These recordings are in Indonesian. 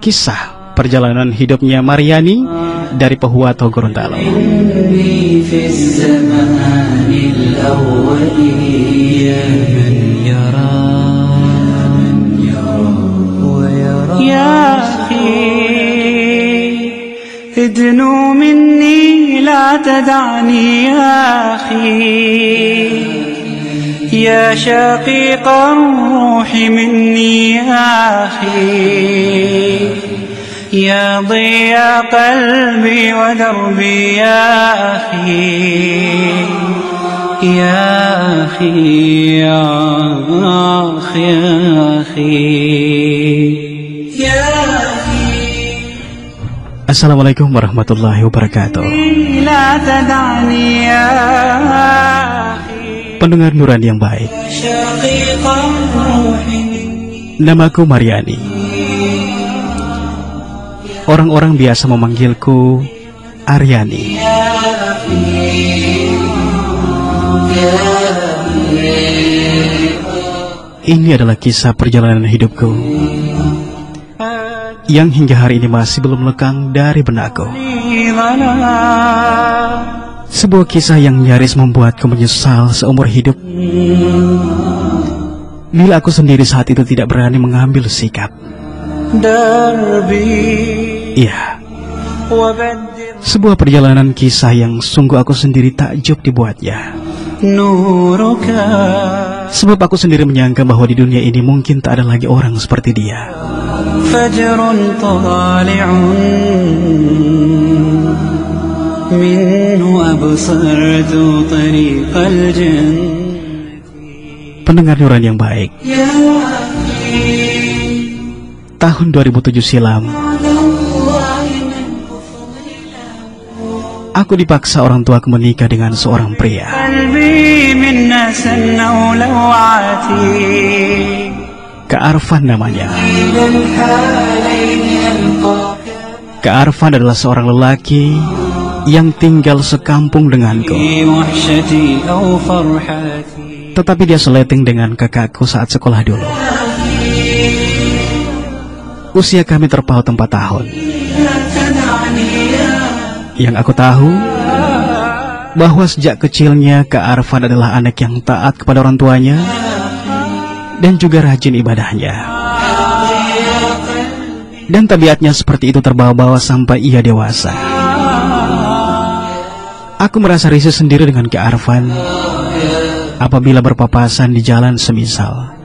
kisah perjalanan hidupnya Maryani dari Pohuwato Gorontalo. ادنو مني لا تدعني يا أخي يا شقيق الروح مني يا أخي يا ضياء قلبي ودربي يا أخي يا أخي يا أخي يا أخي يا Assalamualaikum warahmatullahi wabarakatuh. Pendengar Nurani yang baik, namaku Maryani. Orang-orang biasa memanggilku Aryani. Ini adalah kisah perjalanan hidupku yang hingga hari ini masih belum lekang dari benakku. Sebuah kisah yang nyaris membuatku menyesal seumur hidup bila aku sendiri saat itu tidak berani mengambil sikap. Iya, sebuah perjalanan kisah yang sungguh aku sendiri takjub dibuatnya. Sebab aku sendiri menyangka bahwa di dunia ini mungkin tak ada lagi orang seperti dia. فجر طالع منه أبصرت طريق الجنة. Pendengar Nurani yang baik, tahun 2007 silam aku dipaksa orang tuaku menikah dengan seorang pria. Kak Arfan namanya. Kak Arfan adalah seorang lelaki yang tinggal sekampung denganku. Tetapi dia seleting dengan kakakku saat sekolah dulu. Usia kami terpaut 4 tahun. Yang aku tahu bahwa sejak kecilnya Kak Arfan adalah anak yang taat kepada orang tuanya dan juga rajin ibadahnya. Dan tabiatnya seperti itu terbawa-bawa sampai ia dewasa. Aku merasa risih sendiri dengan Kak Arfan apabila berpapasan di jalan semisal.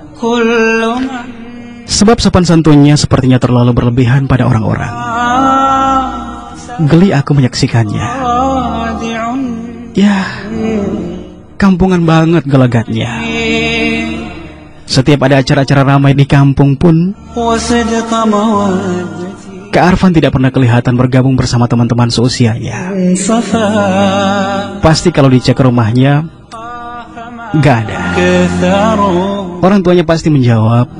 Sebab sopan santunnya sepertinya terlalu berlebihan pada orang-orang. Geli aku menyaksikannya. Ya, kampungan banget gelagatnya. Setiap ada acara-acara ramai di kampung pun, Kak Arfan tidak pernah kelihatan bergabung bersama teman-teman seusianya. Pasti kalau dicek rumahnya, gak ada. Orang tuanya pasti menjawab,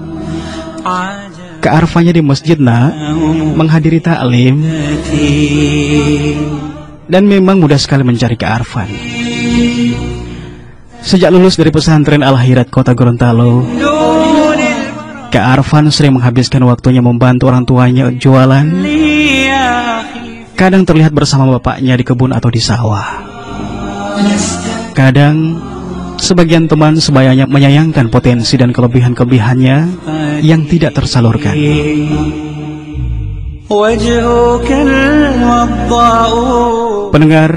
Kak Arfannya di masjid nak, menghadiri taklim. Dan memang mudah sekali mencari Kak Arfan. Sejak lulus dari pesantren Al-Hirat Kota Gorontalo, Kak Arfan sering menghabiskan waktunya membantu orang tuanya jualan. Kadang terlihat bersama bapaknya di kebun atau di sawah. Kadang sebagian teman sebayanya menyayangkan potensi dan kelebihan-kelebihannya yang tidak tersalurkan. Pendengar,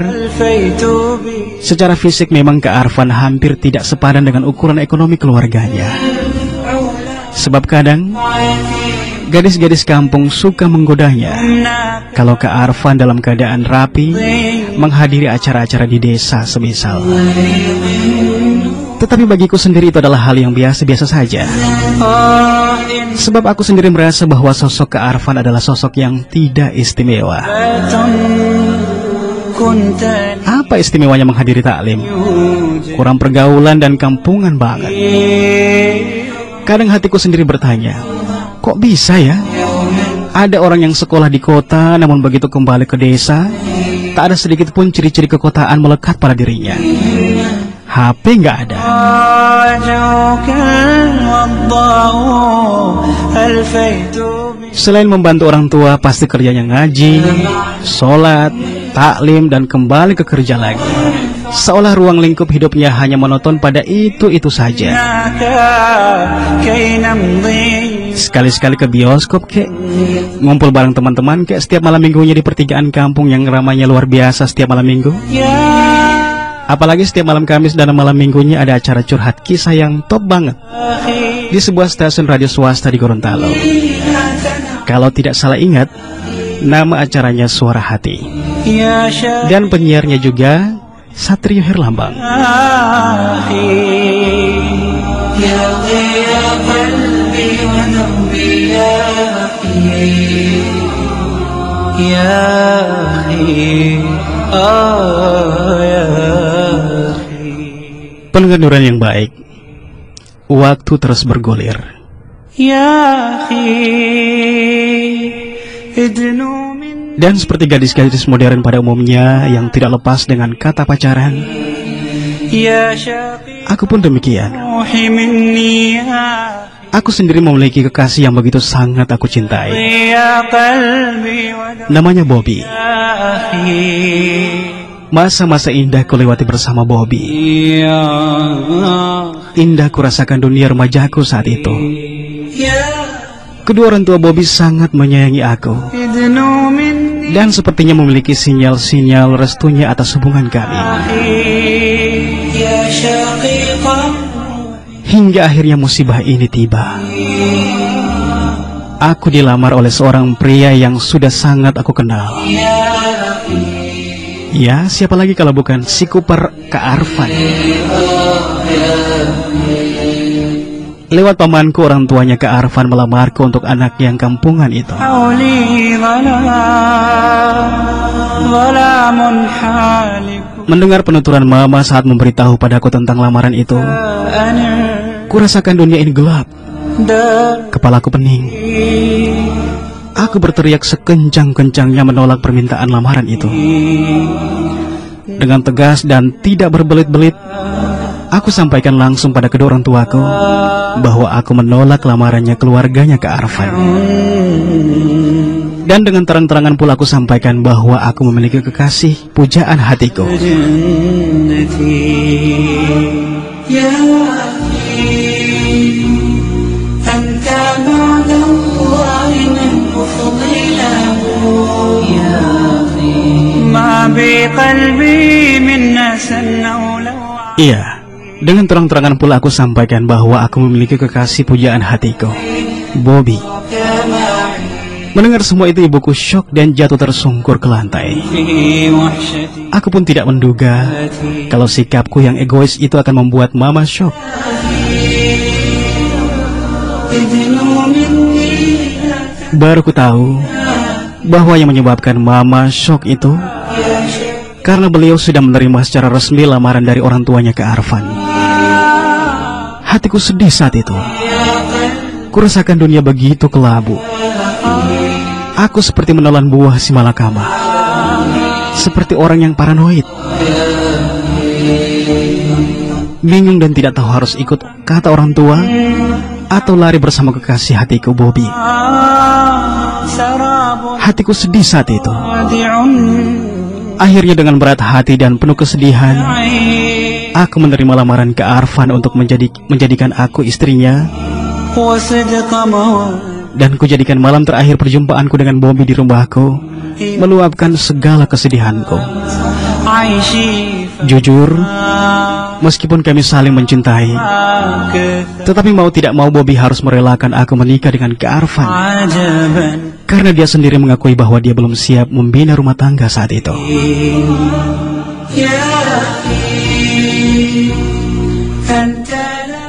secara fisik memang Kak Arfan hampir tidak sepadan dengan ukuran ekonomi keluarganya. Sebab kadang gadis-gadis kampung suka menggodanya kalau Kak Arfan dalam keadaan rapi menghadiri acara-acara di desa semisal. Tetapi bagiku sendiri itu adalah hal yang biasa-biasa saja. Sebab aku sendiri merasa bahwa sosok Kak Arfan adalah sosok yang tidak istimewa. Apa istimewanya menghadiri taklim? Kurang pergaulan dan kampungan banget. Kadang hatiku sendiri bertanya, kok bisa ya? Ada orang yang sekolah di kota namun begitu kembali ke desa, tak ada sedikit pun ciri-ciri kekotaan melekat pada dirinya. HP nggak ada. Selain membantu orang tua, pasti kerjanya ngaji, sholat, taklim, dan kembali ke kerja lagi. Seolah ruang lingkup hidupnya hanya monoton pada itu-itu saja. Sekali-sekali ke bioskop kek, ngumpul bareng teman-teman kek setiap malam minggunya di pertigaan kampung yang ramainya luar biasa setiap malam minggu. Apalagi setiap malam Kamis dan malam minggunya ada acara curhat kisah yang top banget di sebuah stasiun radio swasta di Gorontalo. Kalau tidak salah ingat, nama acaranya Suara Hati. Dan penyiarnya juga Satrio Herlambang. Pendengar Nuran yang baik, waktu terus bergulir. Dan seperti gadis-gadis modern pada umumnya yang tidak lepas dengan kata pacaran, aku pun demikian. Aku sendiri memiliki kekasih yang begitu sangat aku cintai. Namanya Bobby. Masa-masa indah ku lewati bersama Bobby. Indah ku rasakan dunia remajaku saat itu. Kedua orang tua Bobby sangat menyayangi aku, dan sepertinya memiliki sinyal-sinyal restunya atas hubungan kami. Hingga akhirnya musibah ini tiba. Aku dilamar oleh seorang pria yang sudah sangat aku kenal. Ya, siapa lagi kalau bukan si Cooper Kak Arfan. Lewat pamanku, orang tuanya Kak Arfan melamarku untuk anak yang kampungan itu. Mendengar penuturan mama saat memberitahu padaku tentang lamaran itu, kurasakan dunia ini gelap. Kepalaku pening. Aku berteriak sekencang-kencangnya menolak permintaan lamaran itu. Dengan tegas dan tidak berbelit-belit, aku sampaikan langsung pada kedua orang tuaku bahwa aku menolak lamarannya keluarganya Kak Arfan. Dan dengan terang-terangan pula aku sampaikan bahwa aku memiliki kekasih pujaan hatiku. Iya, dengan terang-terangan pula aku sampaikan bahwa aku memiliki kekasih pujaan hatiku, Bobby. Mendengar semua itu, ibuku syok dan jatuh tersungkur ke lantai. Aku pun tidak menduga kalau sikapku yang egois itu akan membuat mama syok. Baru ku tahu bahwa yang menyebabkan mama syok itu karena beliau sudah menerima secara resmi lamaran dari orang tuanya Kak Arfan. Hatiku sedih saat itu. Kurasakan dunia begitu kelabu. Aku seperti menelan buah si malakama, seperti orang yang paranoid, bingung dan tidak tahu harus ikut kata orang tua atau lari bersama kekasih hatiku, Bobby. Hatiku sedih saat itu. Akhirnya dengan berat hati dan penuh kesedihan, aku menerima lamaran Kak Arfan untuk menjadikan aku istrinya. Dan kujadikan malam terakhir perjumpaanku dengan Bobby di rumahku meluapkan segala kesedihanku. Jujur, meskipun kami saling mencintai, tetapi mau tidak mau Bobby harus merelakan aku menikah dengan Kak Arfan, karena dia sendiri mengakui bahwa dia belum siap membina rumah tangga saat itu.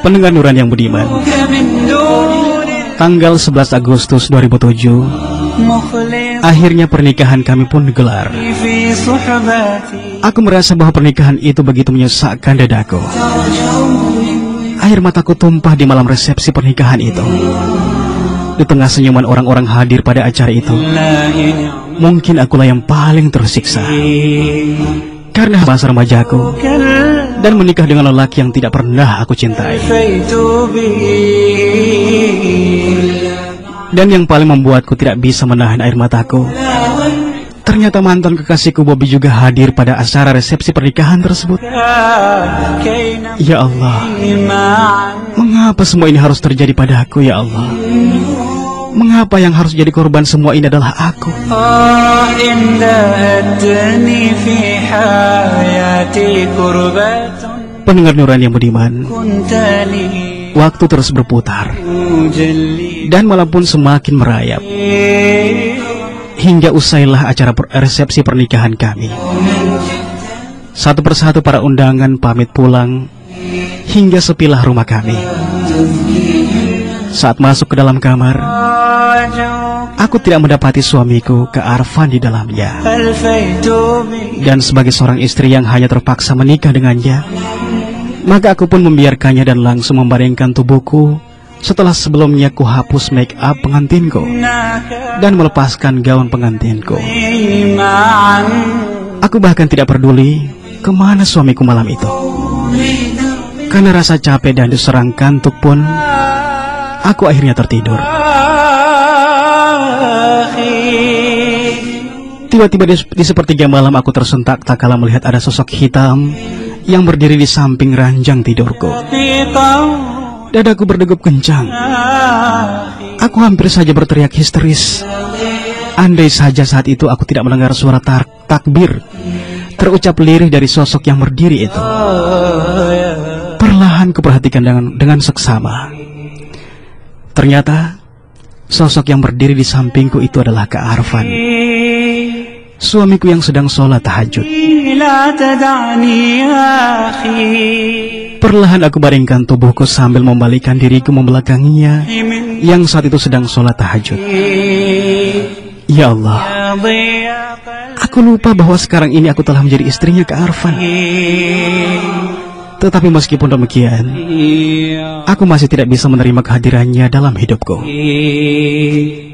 Pendengar Nuran yang budiman, tanggal 11 Agustus 2007, akhirnya pernikahan kami pun digelar. Aku merasa bahwa pernikahan itu begitu menyesakkan dadaku. Air mataku tumpah di malam resepsi pernikahan itu. Di tengah senyuman orang-orang hadir pada acara itu, mungkin akulah yang paling tersiksa. Karena masa remajaku dan menikah dengan lelaki yang tidak pernah aku cintai. Dan yang paling membuatku tidak bisa menahan air mataku, ternyata mantan kekasihku Bobby juga hadir pada acara resepsi pernikahan tersebut. Ya Allah, mengapa semua ini harus terjadi padaku, ya Allah? Mengapa yang harus jadi korban semua ini adalah aku? Pendengar Nurani yang budiman, waktu terus berputar dan malam pun semakin merayap hingga usailah acara resepsi pernikahan kami. Satu persatu para undangan pamit pulang hingga sepilah rumah kami. Saat masuk ke dalam kamar, aku tidak mendapati suamiku Kak Arfan di dalamnya. Dan sebagai seorang istri yang hanya terpaksa menikah dengannya, maka aku pun membiarkannya dan langsung membaringkan tubuhku setelah sebelumnya ku hapus make up pengantinku dan melepaskan gaun pengantinku. Aku bahkan tidak peduli kemana suamiku malam itu. Karena rasa capek dan diserang kantuk pun, aku akhirnya tertidur. Tiba-tiba di sepertiga malam aku tersentak tak kala melihat ada sosok hitam yang berdiri di samping ranjang tidurku. Dadaku berdegup kencang. Aku hampir saja berteriak histeris. Andai saja saat itu aku tidak mendengar suara takbir terucap lirih dari sosok yang berdiri itu. Perlahan kuperhatikan dengan seksama. Ternyata sosok yang berdiri di sampingku itu adalah Kak Arfan, suamiku yang sedang sholat tahajud. Perlahan aku baringkan tubuhku sambil membalikkan diriku membelakanginya yang saat itu sedang sholat tahajud. Ya Allah, aku lupa bahwa sekarang ini aku telah menjadi istrinya Kak Arfan. Tetapi meskipun demikian, aku masih tidak bisa menerima kehadirannya dalam hidupku.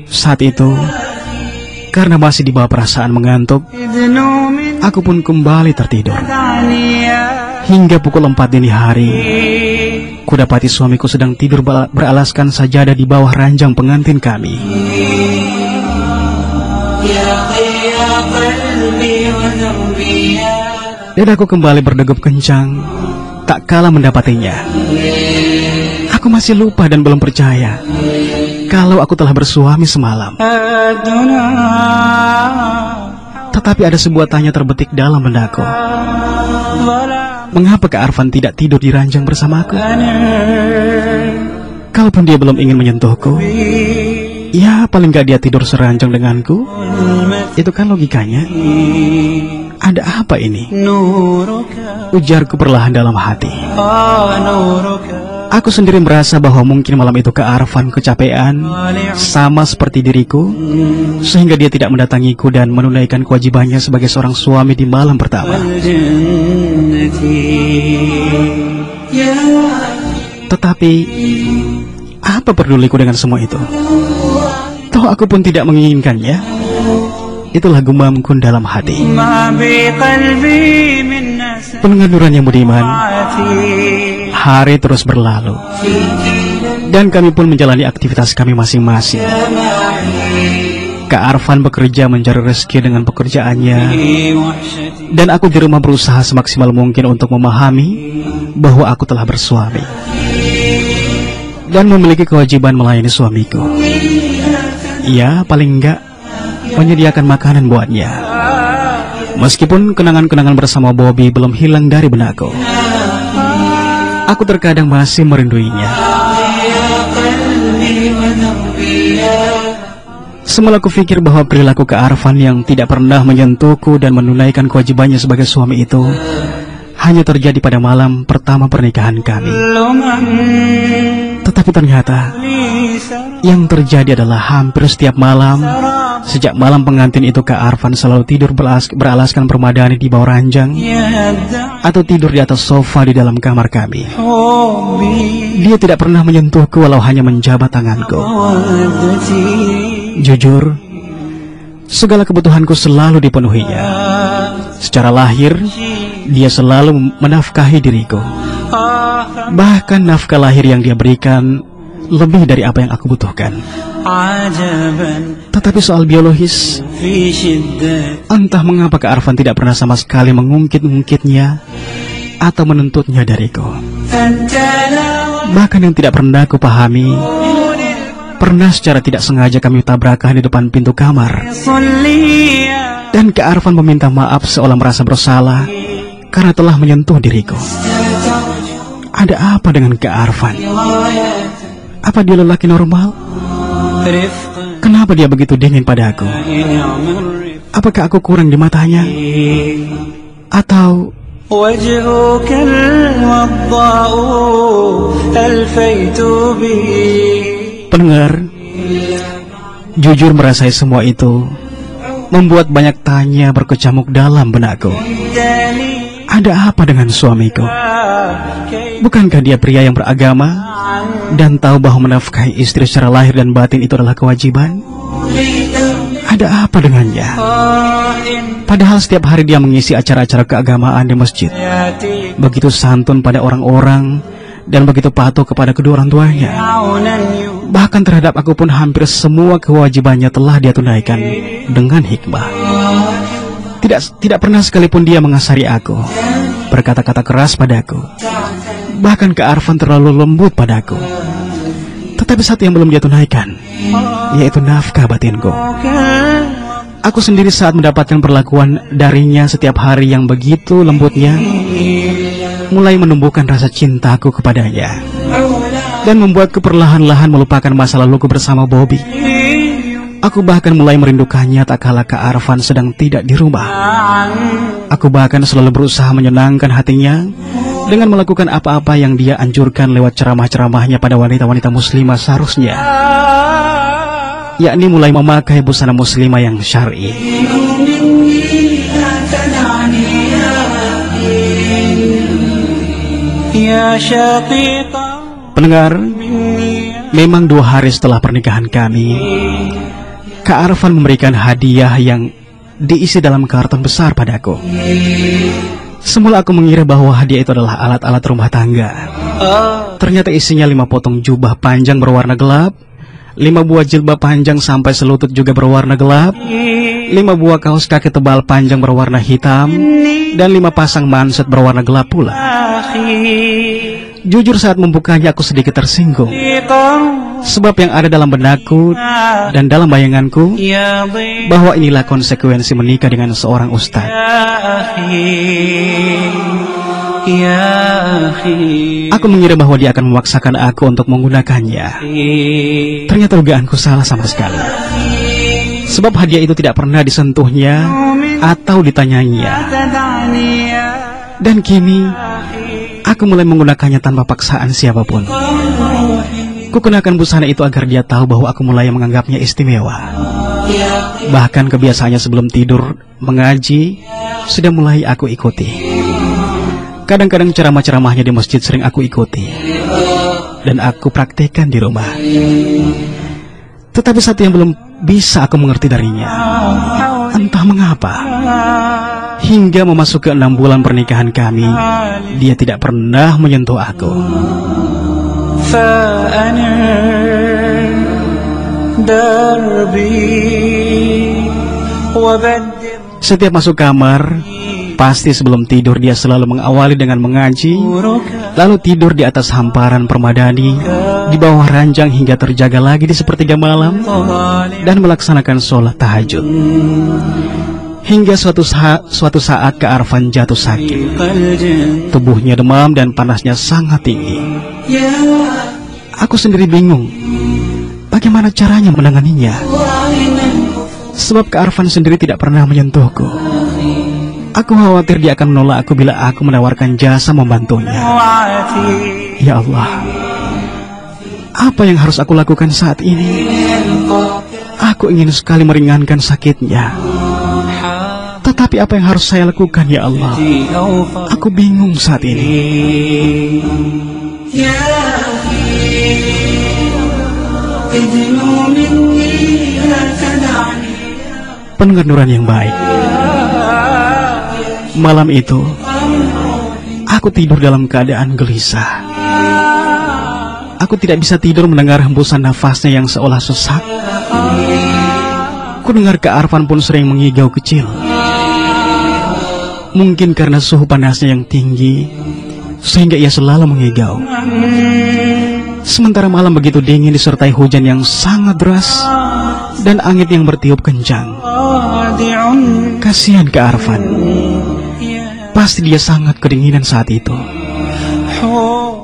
Saat itu, karena masih dibawa perasaan mengantuk, aku pun kembali tertidur. Hingga pukul 4 dini hari, kudapati suamiku sedang tidur beralaskan sajadah di bawah ranjang pengantin kami. Dan aku kembali berdegup kencang tak kala mendapatinya. Aku masih lupa dan belum percaya kalau aku telah bersuami semalam. Tetapi ada sebuah tanya terbetik dalam benakku. Mengapa Kak Arfan tidak tidur di ranjang bersamaku? Kalaupun dia belum ingin menyentuhku, ya paling gak dia tidur seranjang denganku. Itu kan logikanya. Ada apa ini? Ujarku perlahan dalam hati. Aku sendiri merasa bahwa mungkin malam itu Kak Arfan kecapean, sama seperti diriku, sehingga dia tidak mendatangiku dan menunaikan kewajibannya sebagai seorang suami di malam pertama. Tetapi, apa peduliku dengan semua itu? Toh aku pun tidak menginginkannya. Itulah gumamku dalam hati. Pendengar Nurani yang budiman, hari terus berlalu dan kami pun menjalani aktivitas kami masing-masing. Kak Arfan bekerja mencari rezeki dengan pekerjaannya, dan aku di rumah berusaha semaksimal mungkin untuk memahami bahwa aku telah bersuami dan memiliki kewajiban melayani suamiku. Ya, paling enggak menyediakan makanan buatnya. Meskipun kenangan-kenangan bersama Bobby belum hilang dari benakku, aku terkadang masih merinduinya. Semula aku pikir bahwa perilaku Kak Arfan yang tidak pernah menyentuhku dan menunaikan kewajibannya sebagai suami itu hanya terjadi pada malam pertama pernikahan kami. Tetapi ternyata yang terjadi adalah hampir setiap malam. Sejak malam pengantin itu Kak Arfan selalu tidur beralaskan permadani di bawah ranjang atau tidur di atas sofa di dalam kamar kami. Dia tidak pernah menyentuhku walau hanya menjabat tanganku. Jujur, segala kebutuhanku selalu dipenuhinya. Secara lahir, dia selalu menafkahi diriku. Bahkan nafkah lahir yang dia berikan lebih dari apa yang aku butuhkan. عجبا Tetapi soal biologis, في شدة entah mengapa Kak Arfan tidak pernah sama sekali mengungkit-ungkitnya atau menuntutnya dariku. أنت لا Bahkan yang tidak pernah aku pahami, pernah secara tidak sengaja kami tabrakan di depan pintu kamar, صلي dan Kak Arfan meminta maaf seolah merasa bersalah karena telah menyentuh diriku. Ada apa dengan Kak Arfan? Apa dia lelaki normal? رفقا Kenapa dia begitu dingin padaku? نعم الرفق Apakah aku kurang di matanya? Atau وجهك الوضاء ألفيت به pendengar, jujur merasai semua itu membuat banyak tanya berkecamuk dalam benakku. دليل Ada apa dengan suamiku? كي Bukankah dia pria yang beragama dan tahu bahwa menafkahi istri secara lahir dan batin itu adalah kewajiban? Ada apa dengannya? Padahal setiap hari dia mengisi acara-acara keagamaan di masjid, يأتي begitu santun pada orang-orang dan begitu patuh kepada kedua orang tuanya. عونا Bahkan terhadap aku pun hampir semua kewajibannya telah dia tunaikan dengan hikmah. Tidak pernah sekalipun dia mengasari aku, berkata-kata keras padaku. Bahkan Kak Arfan terlalu lembut padaku. Tetapi satu yang belum dia tunaikan, yaitu nafkah batinku. Aku sendiri saat mendapatkan perlakuan darinya setiap hari yang begitu lembutnya, mulai menumbuhkan rasa cintaku kepadanya dan membuatku perlahan-lahan melupakan masa laluku bersama Bobby. Aku bahkan mulai merindukannya tak kala Kak Arfan sedang tidak di rumah. Aku bahkan selalu berusaha menyenangkan hatinya dengan melakukan apa-apa yang dia anjurkan lewat ceramah-ceramahnya pada wanita-wanita muslimah seharusnya, yakni mulai memakai busana muslimah yang syar'i. يا شقيقا Pendengar, memang 2 hari setelah pernikahan kami, Kak Arfan memberikan hadiah yang diisi dalam karton besar padaku. Semula aku mengira bahwa hadiah itu adalah alat-alat rumah tangga. Ternyata isinya 5 potong jubah panjang berwarna gelap, 5 buah jilbab panjang sampai selutut juga berwarna gelap, 5 buah kaos kaki tebal panjang berwarna hitam, dan 5 pasang manset berwarna gelap pula. Jujur saat membukanya aku sedikit tersinggung, sebab yang ada dalam benakku dan dalam bayanganku يا ضيف bahwa inilah konsekuensi menikah dengan seorang ustadz. يا أخي Aku mengira bahwa dia akan memaksakan aku untuk menggunakannya. Ternyata dugaanku salah sama sekali, sebab hadiah itu tidak pernah disentuhnya atau ditanyainya. تدعني يا Dan kini aku mulai menggunakannya tanpa paksaan siapapun. Kukenakan busana itu agar dia tahu bahwa aku mulai menganggapnya istimewa. Bahkan kebiasaannya sebelum tidur mengaji sudah mulai aku ikuti. Kadang-kadang ceramah-ceramahnya di masjid sering aku ikuti dan aku praktekkan di rumah. Tetapi satu yang belum bisa aku mengerti darinya, entah mengapa hingga memasuki 6 bulan pernikahan kami, dia tidak pernah menyentuh aku. فأنا دربي وبدر Setiap masuk kamar, pasti sebelum tidur dia selalu mengawali dengan mengaji, نورك lalu tidur di atas hamparan permadani, di bawah ranjang hingga terjaga lagi di sepertiga malam, طالع dan melaksanakan sholat tahajud. Hingga suatu saat Kak Arfan jatuh sakit. الجن Tubuhnya demam dan panasnya sangat tinggi. يا Aku sendiri bingung bagaimana caranya menanganinya, sebab Kak Arfan sendiri tidak pernah menyentuhku. Aku khawatir dia akan menolak aku bila aku menawarkan jasa membantunya. وعتي Ya Allah, apa yang harus aku lakukan saat ini? Aku ingin sekali meringankan sakitnya, tetapi apa yang harus saya lakukan ya Allah? أوفى Aku bingung saat ini. يا أخي ادنو مني لا تدعني Pendengar Nuran yang baik, malam itu aku tidur dalam keadaan gelisah. Aku tidak bisa tidur mendengar hembusan nafasnya yang seolah sesak. Ku dengar Kak Arfan pun sering mengigau kecil. Mungkin karena suhu panasnya yang tinggi, sehingga ia selalu mengigau. Sementara malam begitu dingin disertai hujan yang sangat deras dan angin yang bertiup kencang. Kasihan Kak Arfan. Pasti dia sangat kedinginan saat itu.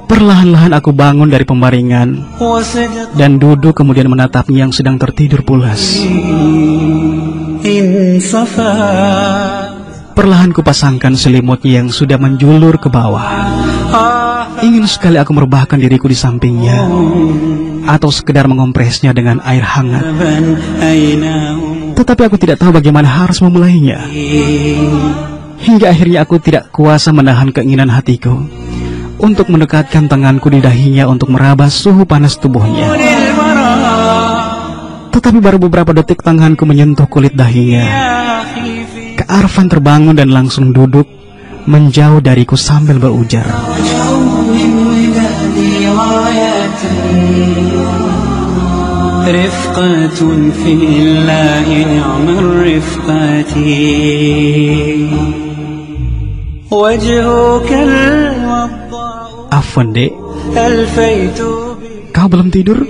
Perlahan-lahan aku bangun dari pembaringan dan duduk kemudian menatapnya yang sedang tertidur pulas. Perlahan kupasangkan selimutnya yang sudah menjulur ke bawah. Ingin sekali aku merebahkan diriku di sampingnya atau sekedar mengompresnya dengan air hangat. Tetapi aku tidak tahu bagaimana harus memulainya. Hingga akhirnya aku tidak kuasa menahan keinginan hatiku untuk mendekatkan tanganku di dahinya untuk meraba suhu panas tubuhnya. Tetapi baru beberapa detik tanganku menyentuh kulit dahinya, Kak Arfan terbangun dan langsung duduk menjauh dariku sambil berujar. Afwan, Dek. Kau belum tidur?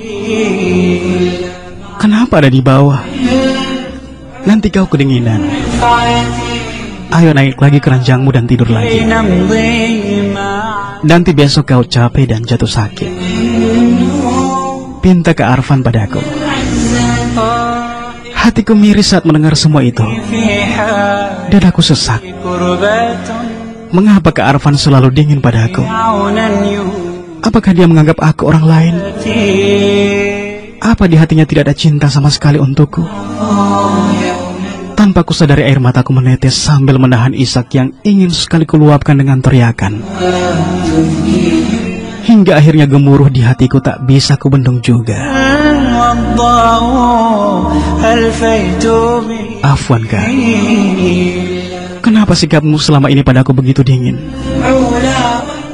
Kenapa ada di bawah? Nanti kau kedinginan. Ayo naik lagi ke ranjangmu dan tidur lagi. Nanti besok kau capek dan jatuh sakit. Pinta Kak Arfan padaku. Hatiku miris saat mendengar semua itu. Dan aku sesak. Mengapa Kak Arfan selalu dingin padaku? Apakah dia menganggap aku orang lain? Apa di hatinya tidak ada cinta sama sekali untukku? Tanpa kusadari air mataku menetes sambil menahan isak yang ingin sekali kuluapkan dengan teriakan. Hingga akhirnya gemuruh di hatiku tak bisa kubendung juga. Afwan, Kak. Kenapa sikapmu selama ini padaku begitu dingin?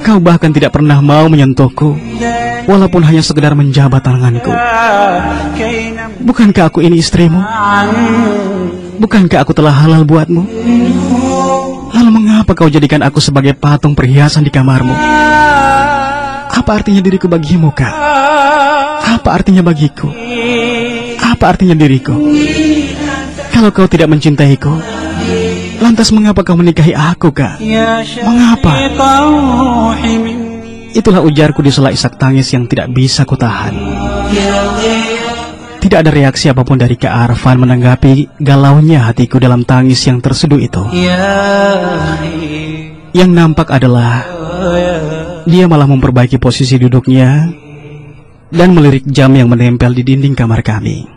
Kau bahkan tidak pernah mau menyentuhku, walaupun hanya sekedar menjabat tanganku. Bukankah aku ini istrimu? Bukankah aku telah halal buatmu? Lalu mengapa kau jadikan aku sebagai patung perhiasan di kamarmu? Apa artinya diriku bagimu, Kak? Apa artinya bagiku? Apa artinya diriku? Kalau kau tidak mencintaiku, lantas mengapa kau menikahi aku, Kak? Mengapa? Itulah ujarku di sela isak tangis yang tidak bisa kutahan. Tidak ada reaksi apapun dari Kak Arfan menanggapi galaunya hatiku dalam tangis yang terseduh itu. Yang nampak adalah dia malah memperbaiki posisi duduknya dan melirik jam yang menempel di dinding kamar kami.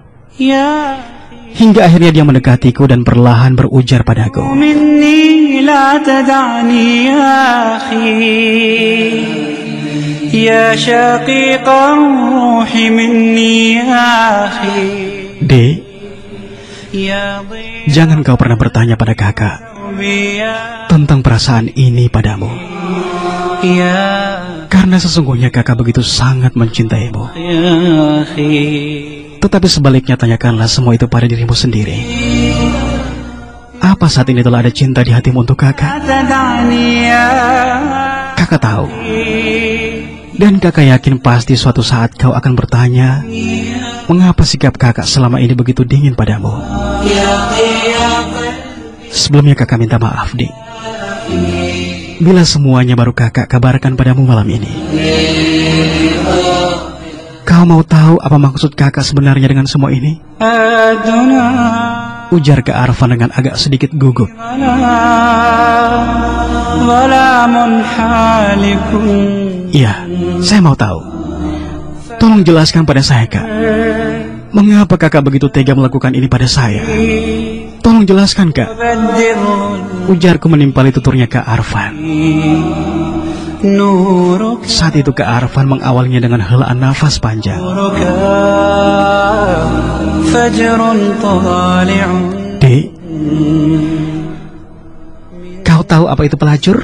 Hingga akhirnya dia mendekatiku dan perlahan berujar padaku. Dek, jangan kau pernah bertanya pada kakak tentang perasaan ini padamu. Karena sesungguhnya kakak begitu sangat mencintaimu. Tetapi sebaliknya tanyakanlah semua itu pada dirimu sendiri. Apa saat ini telah ada cinta di hatimu untuk kakak? Kakak tahu. Dan kakak yakin pasti suatu saat kau akan bertanya, mengapa sikap kakak selama ini begitu dingin padamu? Sebelumnya kakak minta maaf, Dik. Bila semuanya baru kakak kabarkan padamu malam ini. Kau mau tahu apa maksud kakak sebenarnya dengan semua ini? Ujar Kak Arfan dengan agak sedikit gugup. Iya, saya mau tahu. Tolong jelaskan pada saya, Kak. Mengapa kakak begitu tega melakukan ini pada saya? Tolong jelaskan, Kak. Ujarku menimpali tuturnya Kak Arfan. Saat itu Kak Arfan mengawalnya dengan helaan nafas panjang. Dek, kau tahu apa itu pelacur?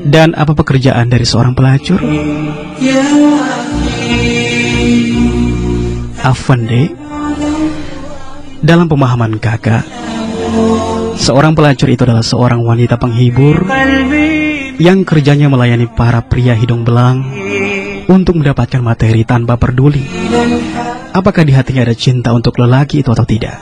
Dan apa pekerjaan dari seorang pelacur? يا أخي Afwan, Dek. Dalam pemahaman kakak, seorang pelacur itu adalah seorang wanita penghibur قلبي yang kerjanya melayani para pria hidung belang untuk mendapatkan materi tanpa peduli apakah di hatinya ada cinta untuk lelaki itu atau tidak.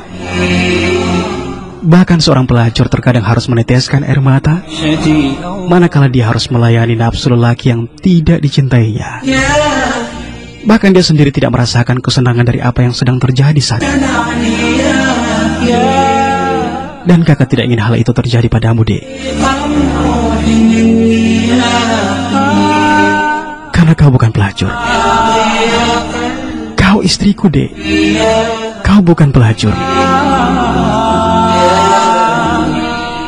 Bahkan seorang pelacur terkadang harus meneteskan air mata شديد manakala dia harus melayani nafsu lelaki yang tidak dicintainya. يا Bahkan dia sendiri tidak merasakan kesenangan dari apa yang sedang terjadi saat itu. دعني يا Dan kakak tidak ingin hal itu terjadi padamu, Dek. روحي مني يا Karena kau bukan pelacur. Kau istriku, Dek. Kau bukan pelacur.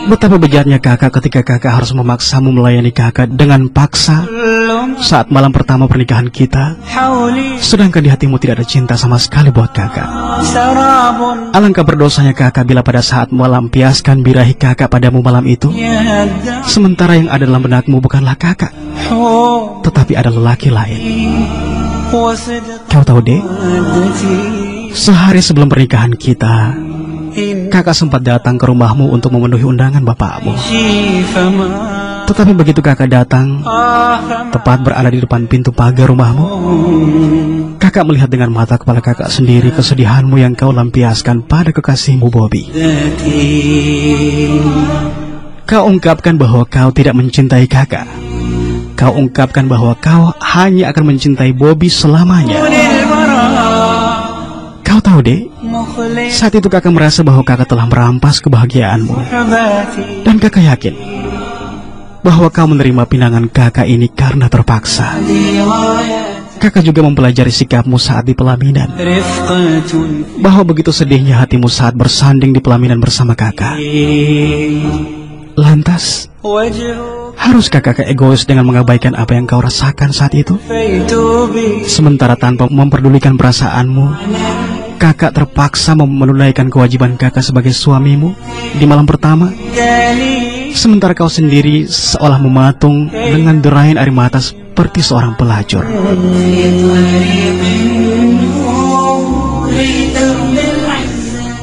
Betapa bejatnya kakak ketika kakak harus memaksamu melayani kakak dengan paksa saat malam pertama pernikahan kita, حولي sedangkan di hatimu tidak ada cinta sama sekali buat kakak. سراب Alangkah berdosanya kakak bila pada saat melampiaskan birahi kakak padamu malam itu, يهدى sementara yang ada dalam benakmu bukanlah kakak, حب tetapi ada lelaki lain. وصدق Kau tahu, Dek, ودتي sehari sebelum pernikahan kita, إن kakak sempat datang ke rumahmu untuk memenuhi undangan bapakmu. شي فما Tetapi begitu kakak datang, tepat berada di depan pintu pagar rumahmu, kakak melihat dengan mata kepala kakak sendiri kesedihanmu yang kau lampiaskan pada kekasihmu Bobby. ذاتي Kau ungkapkan bahwa kau tidak mencintai kakak. Kau ungkapkan bahwa kau hanya akan mencintai Bobby selamanya. Kau tahu, Dek, مخلص saat itu kakak merasa bahwa kakak telah merampas kebahagiaanmu. حباتي Dan kakak yakin bahwa kau menerima pinangan kakak ini karena terpaksa. Kakak juga mempelajari sikapmu saat di pelaminan, رفقة bahwa begitu sedihnya hatimu saat bersanding di pelaminan bersama kakak. Lantas, وجهك haruskah kakak egois dengan mengabaikan apa yang kau rasakan saat itu? فيت بي Sementara tanpa memperdulikan perasaanmu, kakak terpaksa menunaikan kewajiban kakak sebagai suamimu di malam pertama. دالي Sementara kau sendiri seolah mematung dengan derayan air mata seperti seorang pelacur.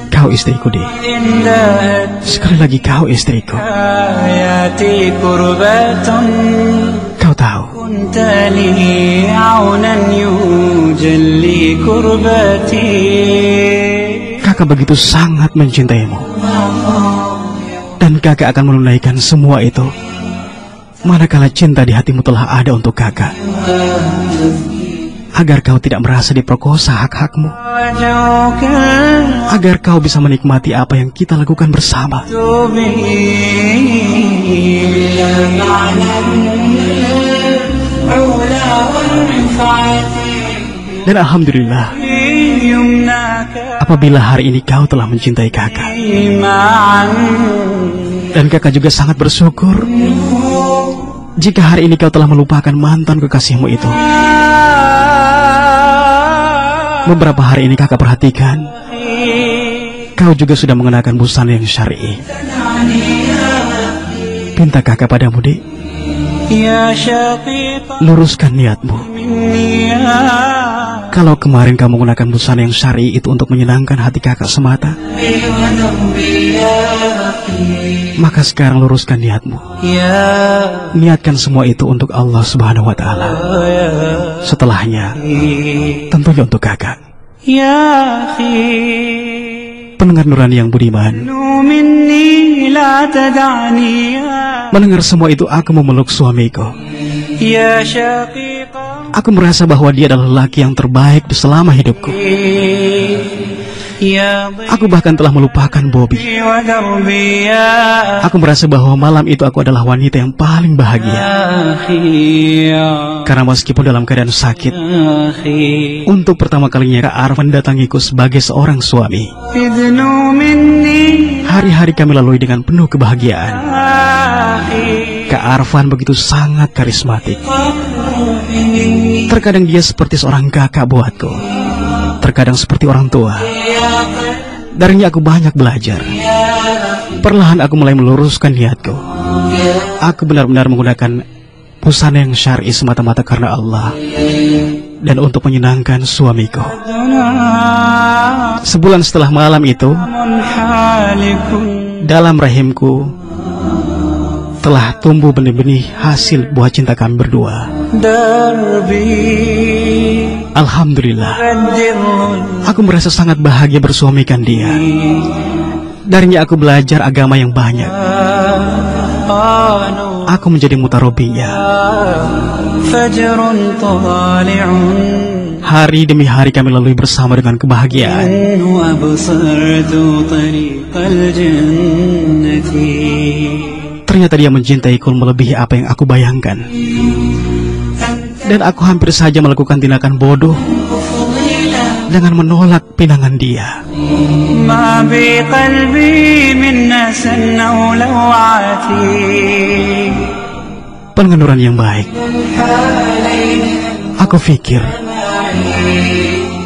Kau istriku, Dek. اندهت Sekali lagi kau istriku. حياتي كربات Kau tahu, كنت لي عونا يجلي كرباتي kakak begitu sangat mencintaimu. Dan kakak akan menunaikan semua itu manakala cinta di hatimu telah ada untuk kakak, agar kau tidak merasa diperkosa hak-hakmu, وجهك agar kau bisa menikmati apa yang kita lakukan bersama. به Dan alhamdulillah, يمناك apabila hari ini kau telah mencintai kakak, معا dan kakak juga sangat bersyukur jika hari ini kau telah melupakan mantan kekasihmu itu. Beberapa hari ini kakak perhatikan, kau juga sudah mengenakan busana yang syar'i. Pinta kakak padamu, Dek, يا شقيق luruskan niatmu. مني Kalau kemarin kamu menggunakan busana yang syar'i itu untuk menyenangkan hati kakak semata, maka sekarang luruskan niatmu. يا Niatkan semua itu untuk Allah Subhanahu wa Ta'ala. Setelahnya, tentunya untuk kakak. يا أخي Pendengar nurani yang budiman, نو مني لا تدعني mendengar semua itu aku memeluk suamiku. يا شقيق Aku merasa bahwa dia adalah lelaki yang terbaik selama hidupku. يا Aku bahkan telah melupakan Bobby. ضيفي ودربي يا Aku merasa bahwa malam itu aku adalah wanita yang paling bahagia. أخي يا Karena meskipun dalam keadaan sakit, أخي untuk pertama kalinya Kak Arfan datangiku sebagai seorang suami. إذ نو مني Hari-hari kami lalui dengan penuh kebahagiaan. أخي Kak Arfan begitu sangat karismatik. Terkadang dia seperti seorang kakak buatku, terkadang seperti orang tua. Darinya aku banyak belajar. Perlahan aku mulai meluruskan niatku. Aku benar-benar menggunakan busana yang syar'i semata-mata karena Allah dan untuk menyenangkan suamiku. Sebulan setelah malam itu, dalam rahimku telah tumbuh benih-benih hasil buah cinta kami berdua. Alhamdulillah, aku merasa sangat bahagia bersuamikan dia. Darinya aku belajar agama yang banyak. Aku menjadi mutarobinya. Hari demi hari kami lalui bersama dengan kebahagiaan. Ternyata dia mencintaiku melebihi apa yang aku bayangkan. Dan aku hampir saja melakukan tindakan bodoh dengan menolak pinangan dia. Pengenuran yang baik. Aku pikir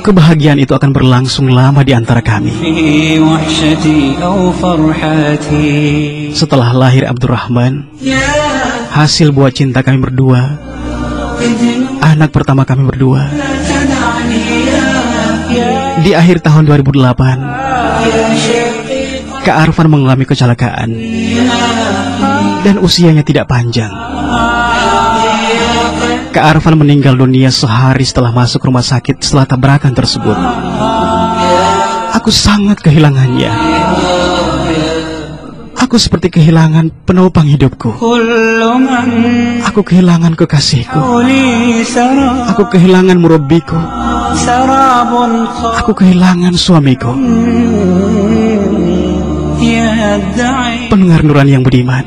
kebahagiaan itu akan berlangsung lama di antara kami. Setelah lahir Abdurrahman, hasil buah cinta kami berdua, anak pertama kami berdua, di akhir tahun 2008, Kak Arfan mengalami kecelakaan dan usianya tidak panjang. Kak Arfan meninggal dunia sehari setelah masuk rumah sakit setelah tabrakan tersebut. Aku sangat kehilangannya. Aku seperti kehilangan penopang hidupku. Aku kehilangan kekasihku. Aku kehilangan murabbiku. Aku kehilangan suamiku. Pendengar Nuran yang budiman,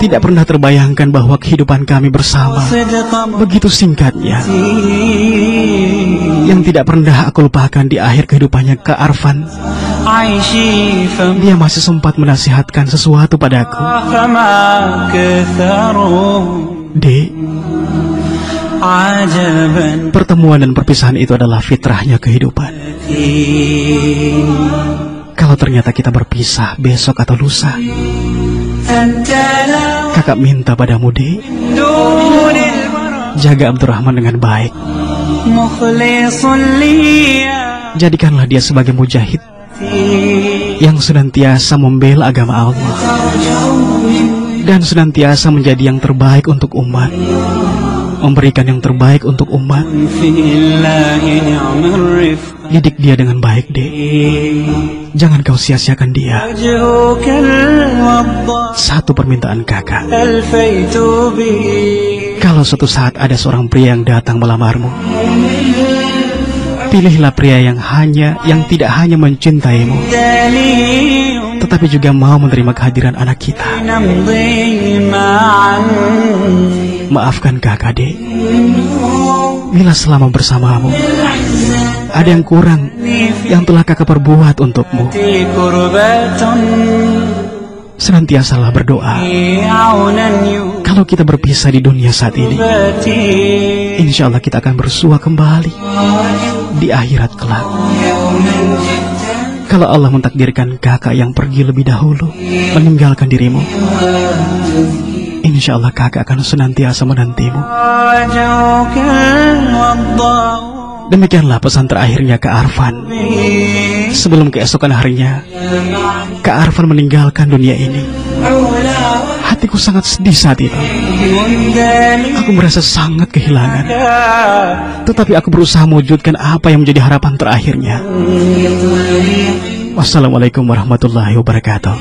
tidak pernah terbayangkan bahwa kehidupan kami bersama begitu singkatnya. Yang tidak pernah aku lupakan di akhir kehidupannya Kak Arfan, dia masih sempat menasihatkan sesuatu padaku. Dek, pertemuan dan perpisahan itu adalah fitrahnya kehidupan. Kalau ternyata kita berpisah besok atau lusa, kakak minta padamu, Dek, jaga Abdurrahman dengan baik. Jadikanlah dia sebagai mujahid yang senantiasa membela agama Allah dan senantiasa menjadi yang terbaik untuk umat, memberikan yang terbaik untuk umat. Didik dia dengan baik, Dek. Jangan kau sia-siakan dia. Satu permintaan kakak. Kalau suatu saat ada seorang pria yang datang melamarmu, pilihlah pria yang tidak hanya mencintaimu, tetapi juga mau menerima kehadiran anak kita. Maafkan kakak, Dek, bila selama bersamamu ada yang kurang yang telah kakak perbuat untukmu. Senantiasalah berdoa. Kalau kita berpisah di dunia saat ini, insya Allah kita akan bersua kembali di akhirat kelak. Kalau Allah mentakdirkan kakak yang pergi lebih dahulu meninggalkan dirimu, insya Allah kakak akan senantiasa menantimu. Demikianlah pesan terakhirnya Kak Arfan. Sebelum keesokan harinya Kak Arfan meninggalkan dunia ini. Hatiku sangat sedih saat itu. Aku merasa sangat kehilangan. Tetapi aku berusaha mewujudkan apa yang menjadi harapan terakhirnya. Wassalamualaikum warahmatullahi wabarakatuh.